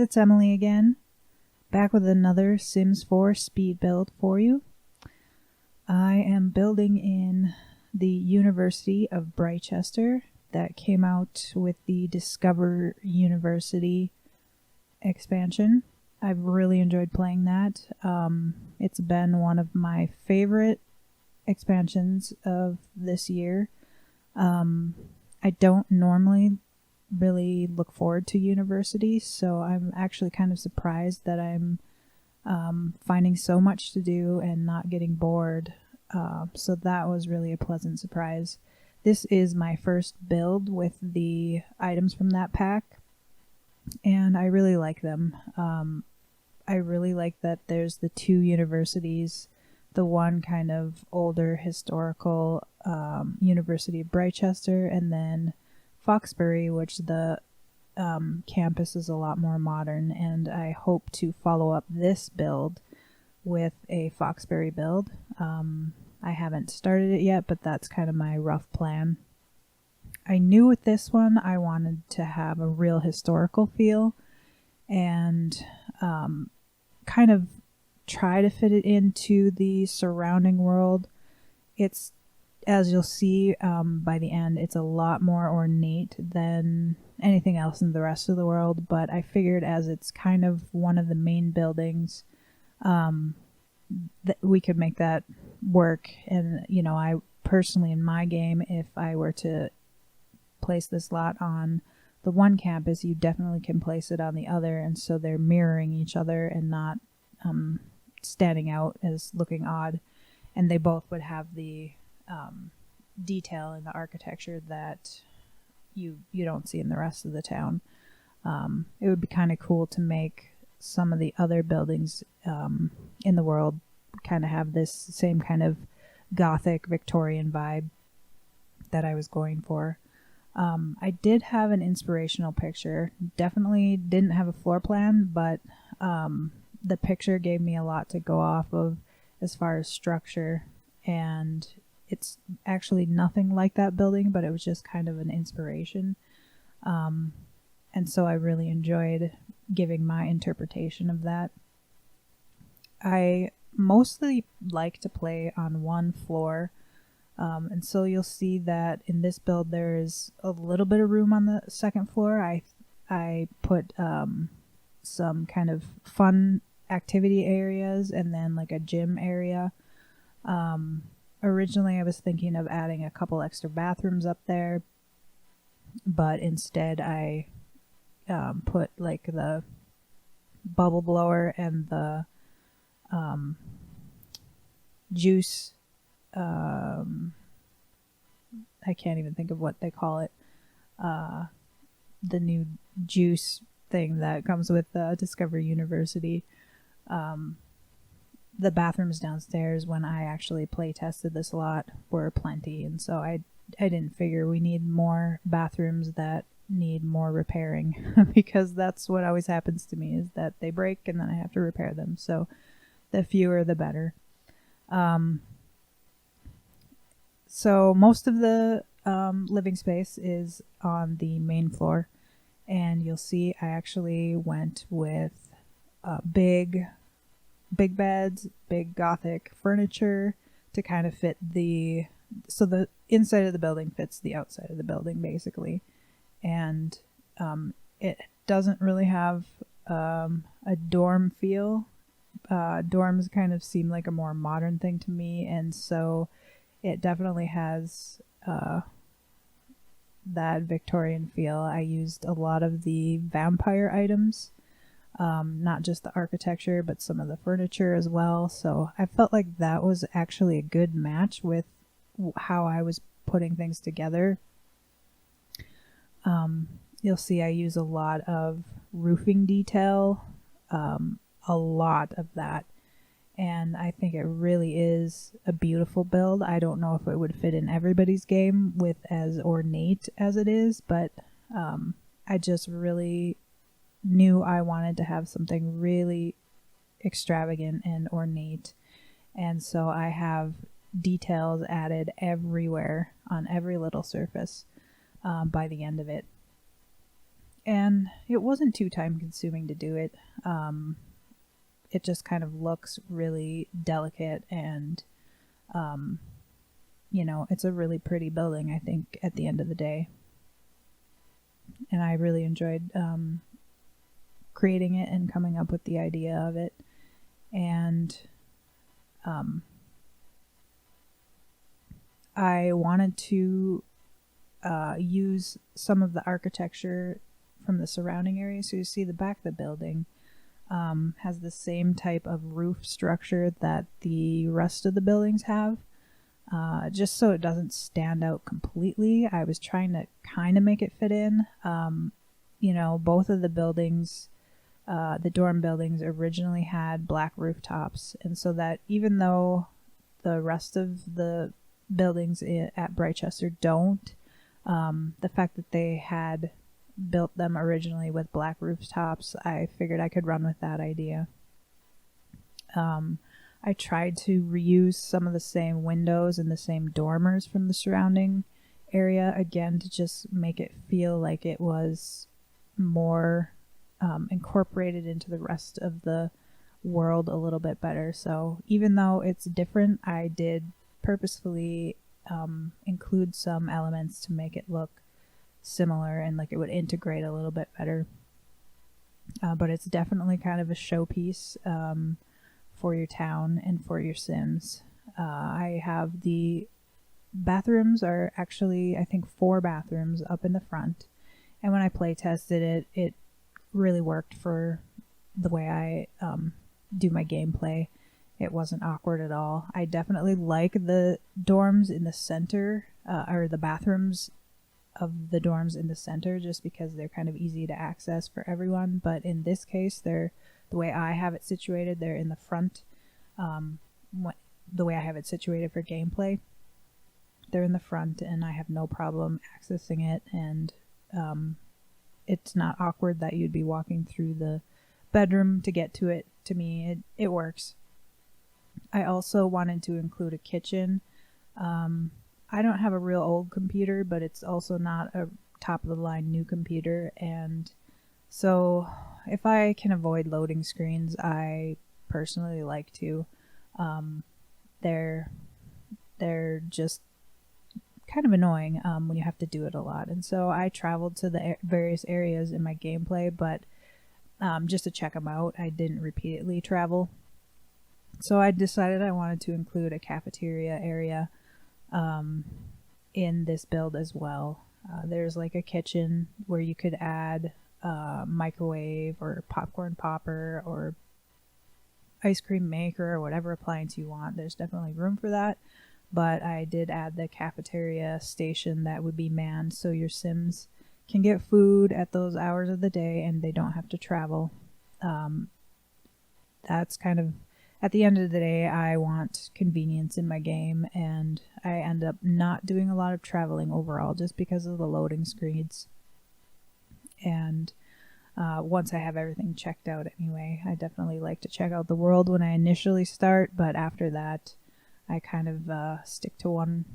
it's Emily again, back with another Sims 4 speed build for you. I am building in the University of Britechester that came out with the Discover University expansion. I've really enjoyed playing that. It's been one of my favorite expansions of this year. I don't normally really look forward to university, so I'm actually kind of surprised that I'm finding so much to do and not getting bored. So that was really a pleasant surprise. This is my first build with the items from that pack, and I really like them. I really like that there's the two universities, the one kind of older historical University of Britechester, and then Foxbury, which the campus is a lot more modern, and I hope to follow up this build with a Foxbury build. I haven't started it yet, but that's kind of my rough plan. I knew with this one I wanted to have a real historical feel and kind of try to fit it into the surrounding world. It's, as you'll see by the end, it's a lot more ornate than anything else in the rest of the world, but I figured as it's kind of one of the main buildings, that we could make that work. And, you know, I personally, in my game, if I were to place this lot on the one campus, you definitely can place it on the other, and so they're mirroring each other and not standing out as looking odd. And they both would have the detail in the architecture that you don't see in the rest of the town. It would be kind of cool to make some of the other buildings in the world kind of have this same kind of gothic Victorian vibe that I was going for. I did have an inspirational picture. Definitely didn't have a floor plan, but the picture gave me a lot to go off of as far as structure, and it's actually nothing like that building, but it was just kind of an inspiration. And so I really enjoyed giving my interpretation of that. I mostly like to play on one floor, and so you'll see that in this build there is a little bit of room on the second floor. I put some kind of fun activity areas and then like a gym area. Originally I was thinking of adding a couple extra bathrooms up there, but instead I put like the bubble blower and the juice, I can't even think of what they call it, the new juice thing that comes with Discovery University. The bathrooms downstairs, when I actually play tested this a lot, were plenty, and so I didn't figure we need more bathrooms that need more repairing because that's what always happens to me, is that they break and then I have to repair them. So the fewer the better. So most of the living space is on the main floor, and you'll see I actually went with big beds, big gothic furniture to kind of fit so the inside of the building fits the outside of the building basically. And it doesn't really have a dorm feel. Dorms kind of seem like a more modern thing to me, and so it definitely has that Victorian feel. I used a lot of the vampire items, not just the architecture, but some of the furniture as well. So I felt like that was actually a good match with how I was putting things together. You'll see I use a lot of roofing detail, a lot of that, and I think it really is a beautiful build. I don't know if it would fit in everybody's game with as ornate as it is, but I just really knew I wanted to have something really extravagant and ornate, and so I have details added everywhere on every little surface by the end of it. And it wasn't too time consuming to do it. It just kind of looks really delicate, and it's a really pretty building, I think, at the end of the day. And I really enjoyed creating it and coming up with the idea of it. And I wanted to use some of the architecture from the surrounding area. So you see the back of the building has the same type of roof structure that the rest of the buildings have. Just so it doesn't stand out completely, I was trying to kind of make it fit in. Both of the buildings, the dorm buildings, originally had black rooftops, and so that even though the rest of the buildings at Britechester don't, the fact that they had built them originally with black rooftops, I figured I could run with that idea. I tried to reuse some of the same windows and the same dormers from the surrounding area, again, to just make it feel like it was more incorporated into the rest of the world a little bit better. So even though it's different, I did purposefully include some elements to make it look similar and like it would integrate a little bit better. But it's definitely kind of a showpiece for your town and for your Sims. I have the bathrooms are actually, I think, 4 bathrooms up in the front. And when I play tested it, it really worked for the way I do my gameplay. It wasn't awkward at all. I definitely like the dorms in the center, or the bathrooms of the dorms in the center, just because they're kind of easy to access for everyone. But in this case, they're the way I have it situated, they're in the front. The way I have it situated for gameplay, they're in the front, and I have no problem accessing it, and it's not awkward that you'd be walking through the bedroom to get to it. To me, it works. I also wanted to include a kitchen. I don't have a real old computer, but it's also not a top-of-the-line new computer, and so if I can avoid loading screens, I personally like to. They're just kind of annoying when you have to do it a lot, and so I traveled to the various areas in my gameplay, but just to check them out. I didn't repeatedly travel. So I decided I wanted to include a cafeteria area in this build as well. There's like a kitchen where you could add microwave or popcorn popper or ice cream maker or whatever appliance you want. There's definitely room for that, but I did add the cafeteria station that would be manned so your Sims can get food at those hours of the day and they don't have to travel. That's kind of, at the end of the day, I want convenience in my game, and I end up not doing a lot of traveling overall just because of the loading screens. And once I have everything checked out anyway, I definitely like to check out the world when I initially start, but after that I kind of stick to one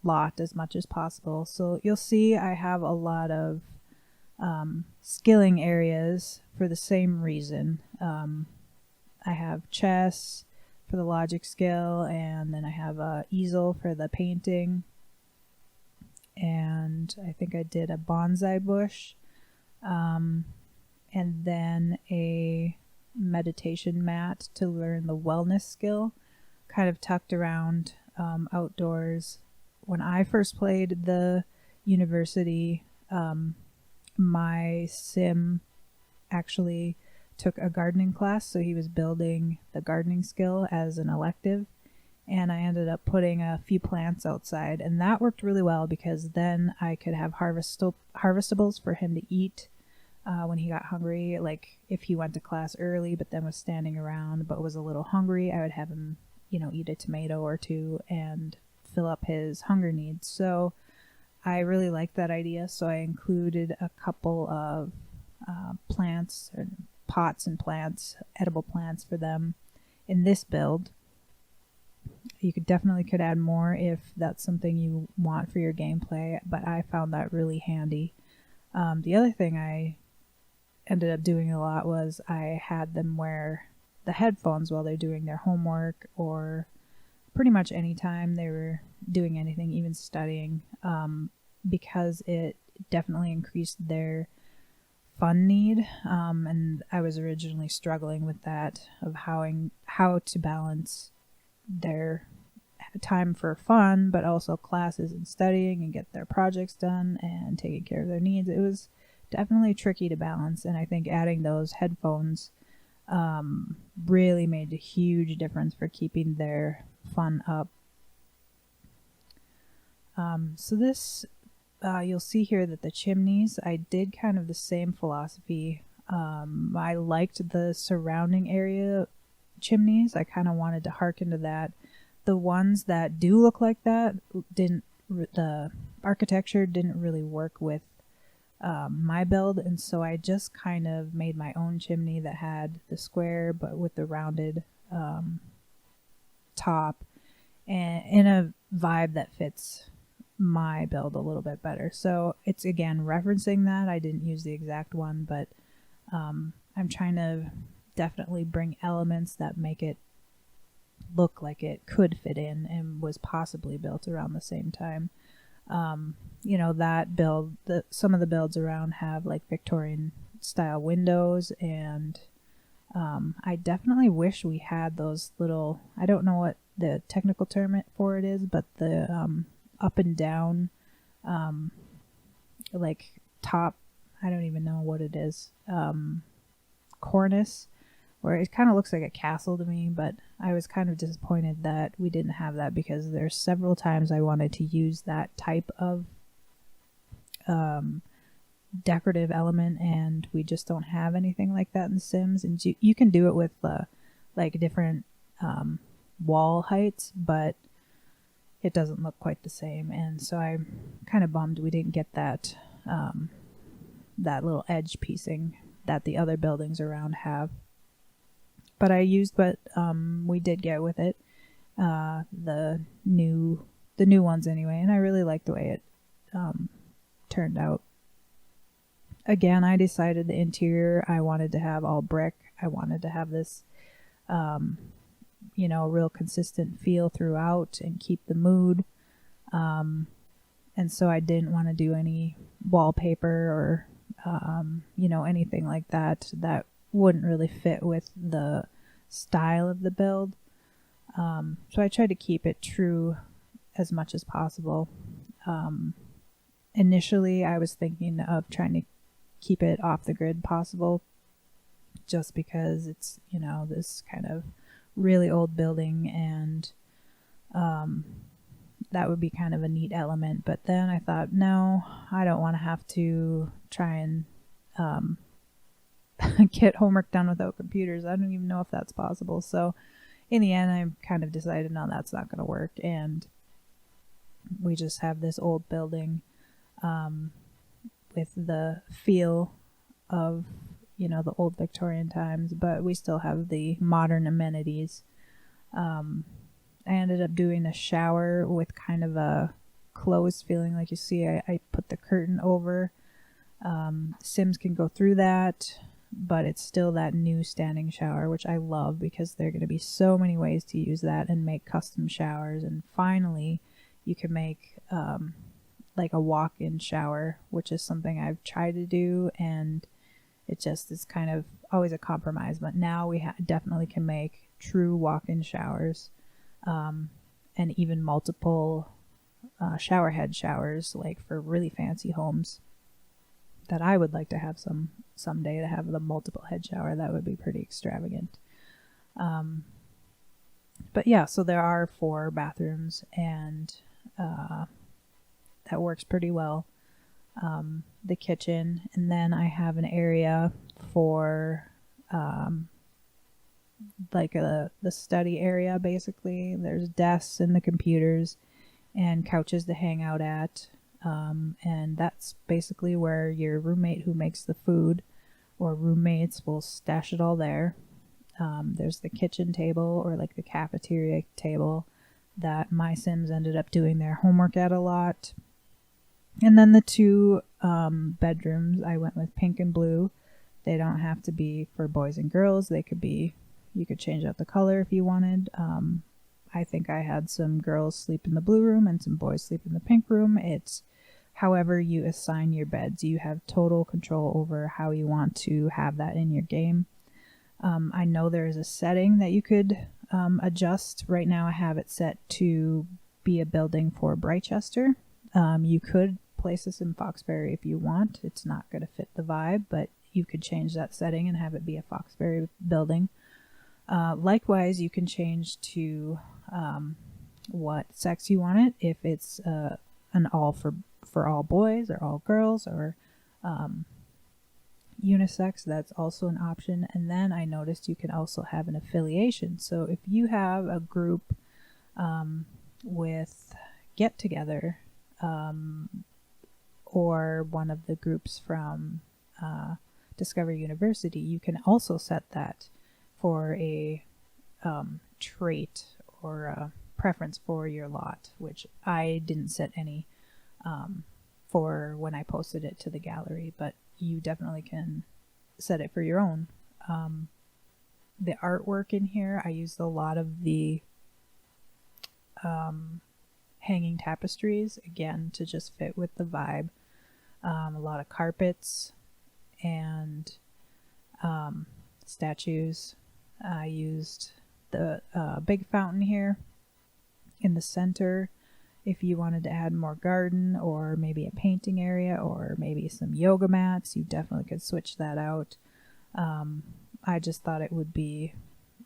lot as much as possible. So you'll see I have a lot of skilling areas for the same reason. I have chess for the logic skill, and then I have a easel for the painting, and I think I did a bonsai bush, and then a meditation mat to learn the wellness skill, kind of tucked around outdoors. When I first played the university, my sim actually took a gardening class, so he was building the gardening skill as an elective, and I ended up putting a few plants outside, and that worked really well because then I could have harvestables for him to eat when he got hungry. Like if he went to class early but then was standing around but was a little hungry, I would have him, eat a tomato or two and fill up his hunger needs. So I really liked that idea, so I included a couple of plants, or pots and plants, edible plants for them in this build. You could add more if that's something you want for your gameplay, but I found that really handy. The other thing I ended up doing a lot was I had them wear the headphones while they're doing their homework, or pretty much any time they were doing anything, even studying, because it definitely increased their fun need. And I was originally struggling with that, of how to balance their time for fun, but also classes and studying and get their projects done and taking care of their needs. It was definitely tricky to balance, and I think adding those headphones really made a huge difference for keeping their fun up. So this, you'll see here that the chimneys, I did kind of the same philosophy. I liked the surrounding area chimneys. I kind of wanted to harken to that. The ones that do look like that the architecture didn't really work with my build, and so I just kind of made my own chimney that had the square but with the rounded top, and in a vibe that fits my build a little bit better. So it's again referencing that. I didn't use the exact one, but I'm trying to definitely bring elements that make it look like it could fit in and was possibly built around the same time. That build, some of the builds around have like Victorian style windows, and I definitely wish we had those little, I don't know what the technical term for it is, but the up and down like top, I don't even know what it is, cornice, where it kind of looks like a castle to me, but I was kind of disappointed that we didn't have that, because there's several times I wanted to use that type of decorative element, and we just don't have anything like that in The Sims. And you can do it with like different wall heights, but it doesn't look quite the same, and so I'm kind of bummed we didn't get that that little edge piecing that the other buildings around have. But I used what we did get with it, the new ones anyway, and I really liked the way it turned out. Again, I decided the interior I wanted to have all brick. I wanted to have this, real consistent feel throughout and keep the mood. And so I didn't want to do any wallpaper or, anything like that wouldn't really fit with the style of the build. So I tried to keep it true as much as possible. Initially, I was thinking of trying to keep it off the grid possible, just because it's, this kind of really old building, and that would be kind of a neat element. But then I thought, no, I don't want to have to try and get homework done without computers. I don't even know if that's possible. So in the end, I kind of decided, no, that's not going to work. And we just have this old building with the feel of, the old Victorian times, but we still have the modern amenities. I ended up doing a shower with kind of a closed feeling. Like you see, I put the curtain over. Sims can go through that, but it's still that new standing shower, which I love, because there are going to be so many ways to use that and make custom showers. And finally, you can make like a walk-in shower, which is something I've tried to do, and it just is kind of always a compromise. But now we definitely can make true walk-in showers, and even multiple shower head showers, like for really fancy homes that I would like to have someday, to have the multiple head shower. That would be pretty extravagant. But yeah, so there are 4 bathrooms, and that works pretty well. The kitchen, and then I have an area for like the study area. Basically, there's desks and the computers and couches to hang out at, and that's basically where your roommate who makes the food, or roommates, will stash it all there. There's the kitchen table, or like the cafeteria table, that my Sims ended up doing their homework at a lot. And then the 2 bedrooms, I went with pink and blue. They don't have to be for boys and girls. They could be, you could change out the color if you wanted. I think I had some girls sleep in the blue room and some boys sleep in the pink room. It's however you assign your beds. You have total control over how you want to have that in your game. I know there is a setting that you could adjust. Right now I have it set to be a building for Britechester. You could place this in Foxbury if you want. It's not going to fit the vibe, but you could change that setting and have it be a Foxbury building. Likewise, you can change to what sex you want it. If it's an all for all boys or all girls or unisex, that's also an option. And then I noticed you can also have an affiliation. So if you have a group with Get Together or one of the groups from Discovery University, you can also set that for a trait or a preference for your lot, which I didn't set any for when I posted it to the gallery, but you definitely can set it for your own. The artwork in here, I used a lot of the hanging tapestries, again, to just fit with the vibe. A lot of carpets and statues. I used the big fountain here in the center. If you wanted to add more garden or maybe a painting area or maybe some yoga mats, you definitely could switch that out. I just thought it would be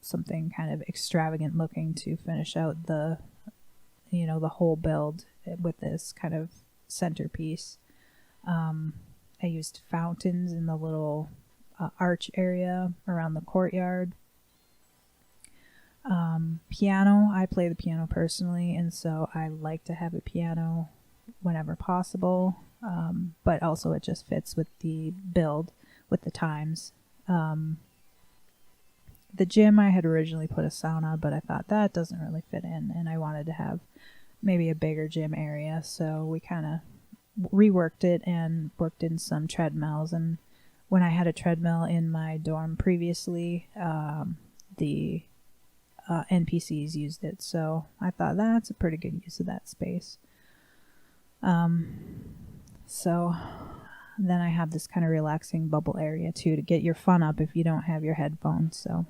something kind of extravagant looking to finish out the, you know, the whole build with this kind of centerpiece. I used fountains in the little arch area around the courtyard. Piano, I play the piano personally, and so I like to have a piano whenever possible, but also it just fits with the build, with the times. The gym, I had originally put a sauna, but I thought that doesn't really fit in, and I wanted to have maybe a bigger gym area, so we kind of reworked it and worked in some treadmills. And when I had a treadmill in my dorm previously, the NPCs used it, so I thought that's a pretty good use of that space. So then I have this kind of relaxing bubble area too to get your fun up if you don't have your headphones. So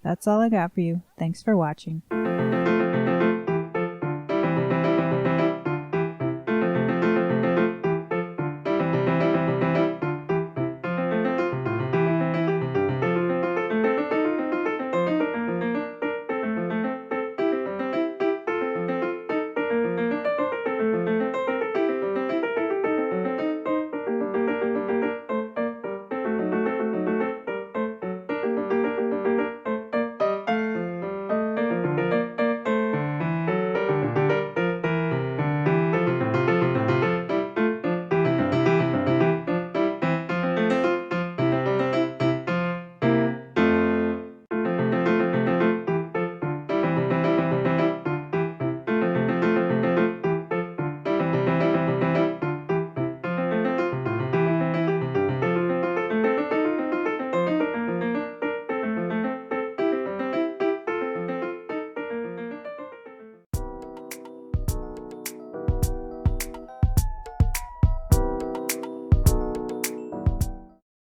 that's all I got for you. Thanks for watching.